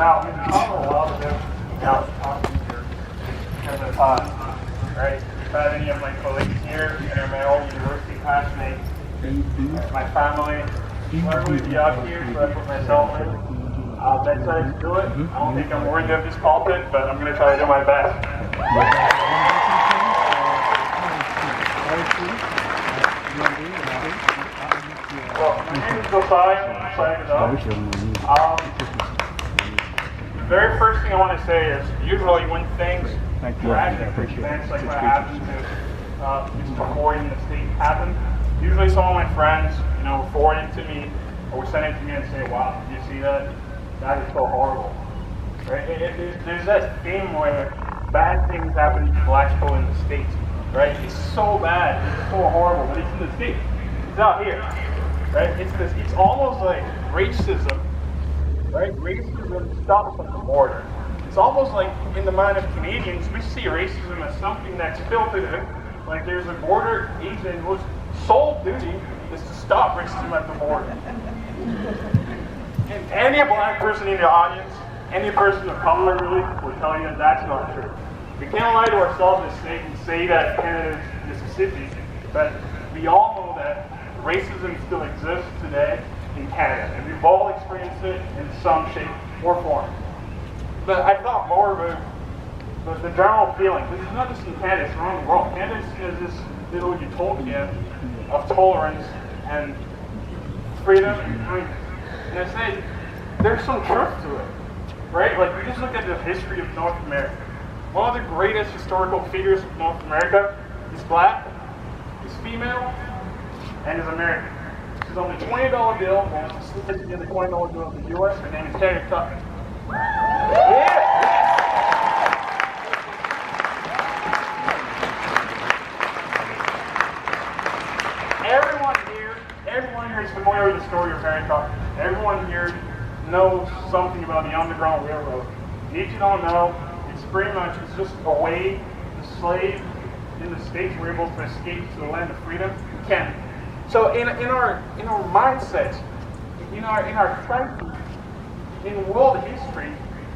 Now, I've been talking a lot about now talking here because I thought, right, if I have any of my colleagues here and are my old university classmates, my family, whoever would be out here, so I put myself in. I'll bet I can do it. I don't think I'm worthy of this pulpit, but I'm going to try to do my best. Well, my name is Josiah. I'm excited up. The very first thing I want to say is usually when things, tragic events like what happened to Mr. Ford in the state happen, usually some of my friends, forward it to me or would send it to me and say, wow, did you see that? That is so horrible. Right? There's that theme where bad things happen to black people in the States. Right? It's so bad, it's so horrible, but it's in the States. It's out here. Right? It's almost like racism. Right? Racism stops at the border. It's almost like in the mind of Canadians, we see racism as something that's filtered in. Like there's a border agent whose sole duty is to stop racism at the border. And any black person in the audience, any person of color really, will tell you that that's not true. We can't lie to ourselves and say that Canada is Mississippi, but we all know that racism still exists today in Canada, and we've all experienced it in some shape or form. But I thought more about the general feeling. This is not just in Canada, it's around the world. Canada is this little utopia of tolerance and freedom and kindness. And I say, there's some truth to it, right? Like, we just look at the history of North America. One of the greatest historical figures of North America is black, is female, and is American. She's on the $20 bill, and she's the $20 bill of the U.S. Her name is Harriet Tubman. Yeah! Everyone here is familiar with the story of Harriet Tubman. Everyone here knows something about the Underground Railroad. If you don't know, it's pretty much just a way the slaves in the States were able to escape to the land of freedom in Canada. So in our mindsets, in our psyche, in world history,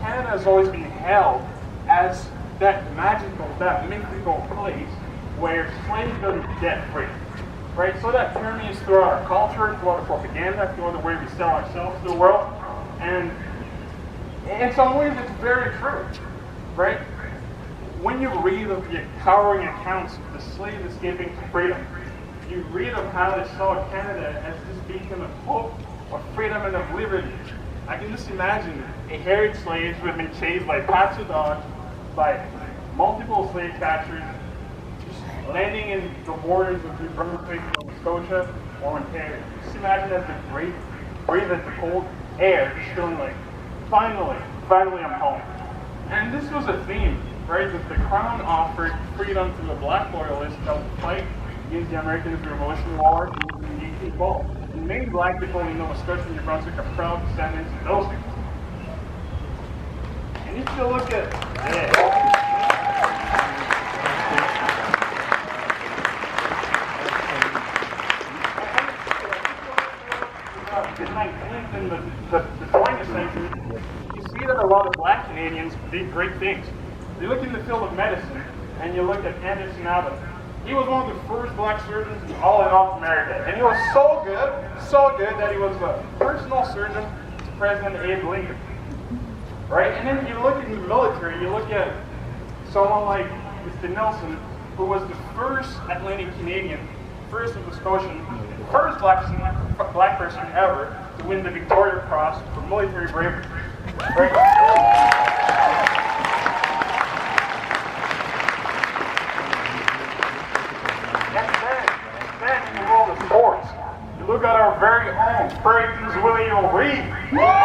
Canada has always been held as that magical, that mythical place where slaves go to debt free. Right? So that permeates throughout our culture, throughout the propaganda, throughout the way we sell ourselves to the world. And in some ways it's very true. Right? When you read of the harrowing accounts of the slaves escaping to freedom, you read of how they saw Canada as this beacon of hope, of freedom and of liberty. I can just imagine a harried slaves who had been chased by packs of dogs, by multiple slave catchers, landing in the borders of New Brunswick, Nova Scotia, or Ontario. Just imagine as they breathe at the cold air, just feeling like, finally I'm home. And this was a theme, right? That the Crown offered freedom to the black loyalists that would fight against the American Revolutionary War in the 1812. And many black people in Nova Scotia and New Brunswick are proud descendants of those people. And if you look at the 19th and the 20th century, you see that a lot of black Canadians did great things. You look in the field of medicine, and you look at Anderson Abbott. He was one of the first black surgeons in all of North America, and he was so good that he was a personal surgeon to President Abe Lincoln. Right? And then you look in the military, you look at someone like Mr. Nelson, who was the first Atlantic Canadian, first Nova Scotian, first black person ever to win the Victoria Cross for military bravery. Right? And then in the world of sports, you look at our very own Franklin's Willie O'Ree. Right?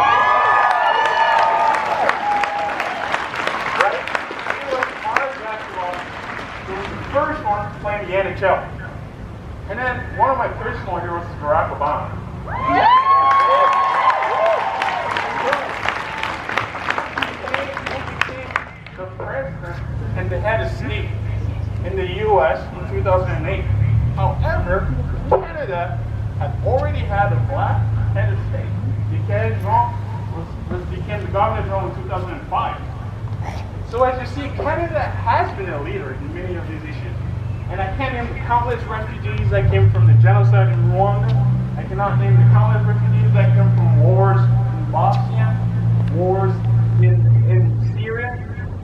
He was college basketball. He was the first one to play in the NHL. And then one of my personal heroes is Barack Obama. The president and the head of state in the U.S. in 2008. However, Canada had already had a black head of state. Because became the Governor General in 2005. So as you see, Canada has been a leader in many of these issues. And I can't name the countless refugees that came from the genocide in Rwanda. I cannot name the countless refugees that came from wars in Bosnia, wars in Syria.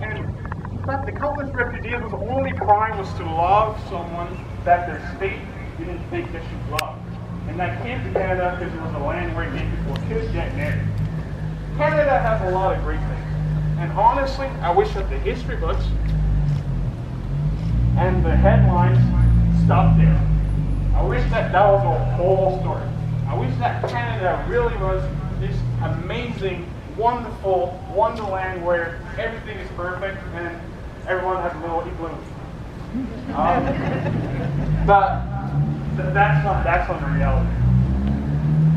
And in fact, the countless refugees whose only crime was to love someone that their state didn't think they should love. And that came to Canada because it was a land where gay people could get married. Canada has a lot of great things. And honestly, I wish that the history books and the headlines stopped there. I wish that that was a whole story. I wish that Canada really was this amazing, wonderful wonderland where everything is perfect and everyone has a little igloo. But that's not the reality.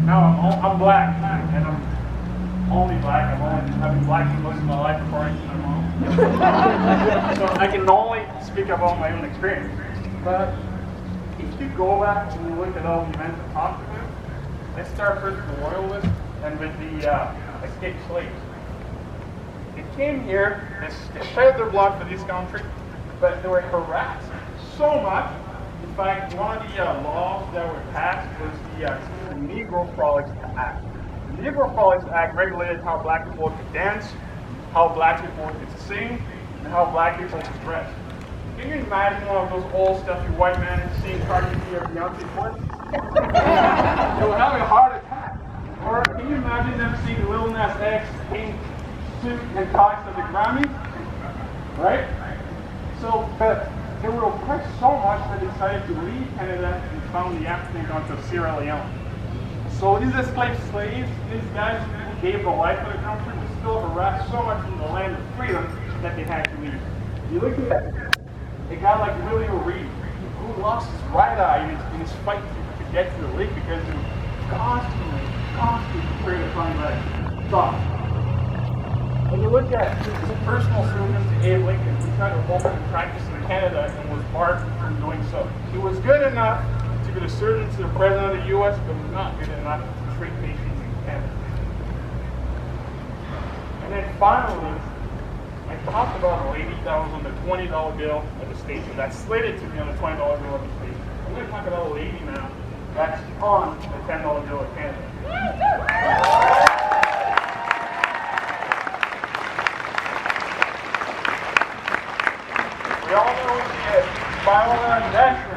Now I'm black, and I'm only black. I've been black for most of my life before I came home. So I can only speak about my own experience. But if you go back and you look at all the events I talked about, let's start first with the Loyalists and with the escaped slaves. They came here, they shed their blood for this country, but they were harassed so much. In fact, one of the laws that were passed was the Negro Frolics Act. The Negro Frolics Act regulated how black people could dance, how black people could sing, and how black people could dress. Can you imagine one of those old stuffy white men seeing Cardi B or Beyonce play? They would have a heart attack. Or can you imagine them seeing Lil Nas X in suit and ties at the Grammys? Right? So, but they were oppressed so much that they decided to leave Canada and found the African country of Sierra Leone. So these enslaved slaves, these guys who gave their life for the country, were still harassed so much in the land of freedom that they had to leave. You look at a guy like Willie O'Reilly, who lost his right eye in his fight to get to the lake because he was constantly afraid of finding that thought. When you look at his personal service to Abe Lincoln, he tried to open practice in Canada and was barred from doing so. He was good enough to be the surgeon to the president of the U.S., but not good enough to treat patients in Canada. And then finally, I talked about a lady that was on the $20 bill at the station, that's slated to be on the $20 bill at the station. I'm going to talk about a lady now that's on the $10 bill of Canada. We all know who she is, Viola Daschle.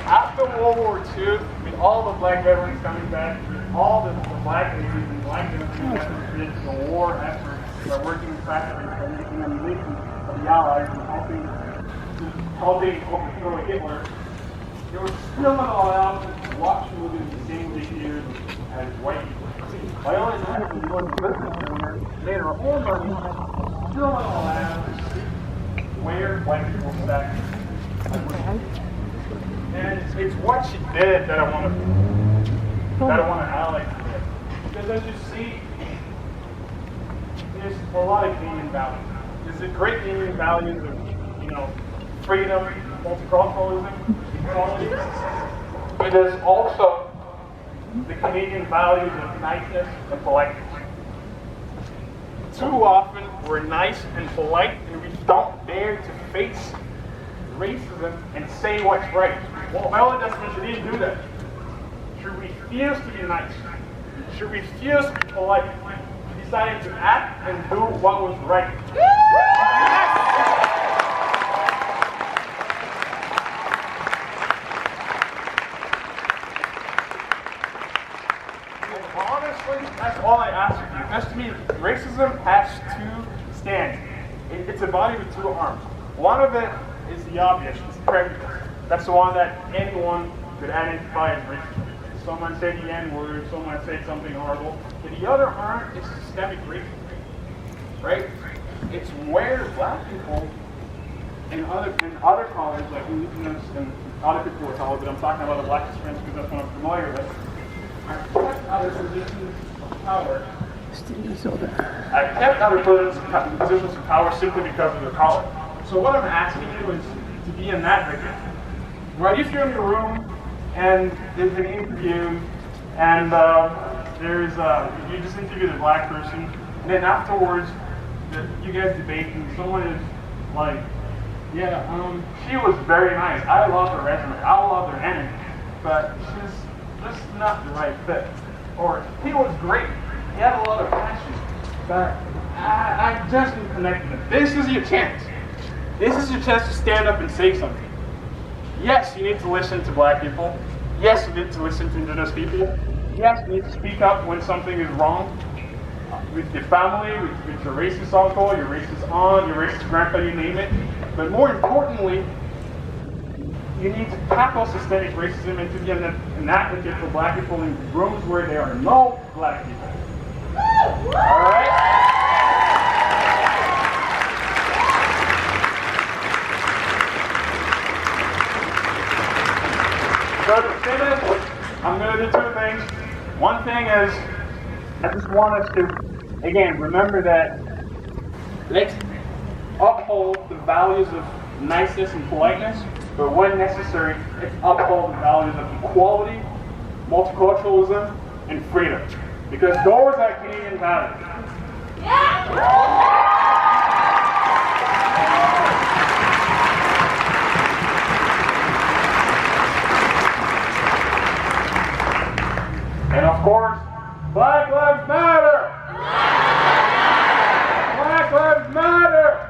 After World War II, with all the black veterans coming back, all the black ladies and black veterans that created the war effort by working in factories and making ammunition of the Allies and helping overthrow Hitler, they were still not allowed to watch movies in the same theaters as white people. Viola Daschle was going to business owner, made her own money, still not allowed to see where white people sat. And it's what she did that I want to highlight today. Because as you see, there's a lot of Canadian values. There's the great Canadian values of, freedom, multiculturalism, equality. But there's also the Canadian values of niceness and politeness. Too often, we're nice and polite, and we don't dare to face racism and say what's right. Well, Viola Daschle, she didn't do that. She refused to be nice. She refused to be polite. She decided to act and do what was right. And honestly, that's all I ask of you. Because to me, racism has two stands. It's a body with two arms. One of it is the obvious, it's prejudice. That's the one that anyone could identify as racist. Someone said the N-word, someone said something horrible. And the other arm is systemic racism, right? It's where black people and other colleges, like Indigenous and other people of color, but I'm talking about the black experience because that's what I'm familiar with, are kept out of positions of power. Are kept out of positions of power simply because of their color. So what I'm asking you is to be an advocate. Right? If you're in your room and there's an interview, and you just interview the black person, and then afterwards, you guys debate, and someone is like, yeah, she was very nice. I love her resume. I love her energy, but she's just not the right fit. Or he was great. He had a lot of passion, but I just didn't connect with him. This is your chance. This is your chance to stand up and say something. Yes, you need to listen to black people. Yes, you need to listen to indigenous people. Yes, you need to speak up when something is wrong. With your family, with your racist uncle, your racist aunt, your racist grandpa, you name it. But more importantly, you need to tackle systemic racism and to be an advocate for black people in rooms where there are no black people. Alright? So to finish, I'm going to do two things. One thing is, I just want us to, again, remember that let's uphold the values of niceness and politeness, but when necessary, let's uphold the values of equality, multiculturalism, and freedom. Because those are Canadian values. And of course, Black Lives Matter! Black Lives Matter!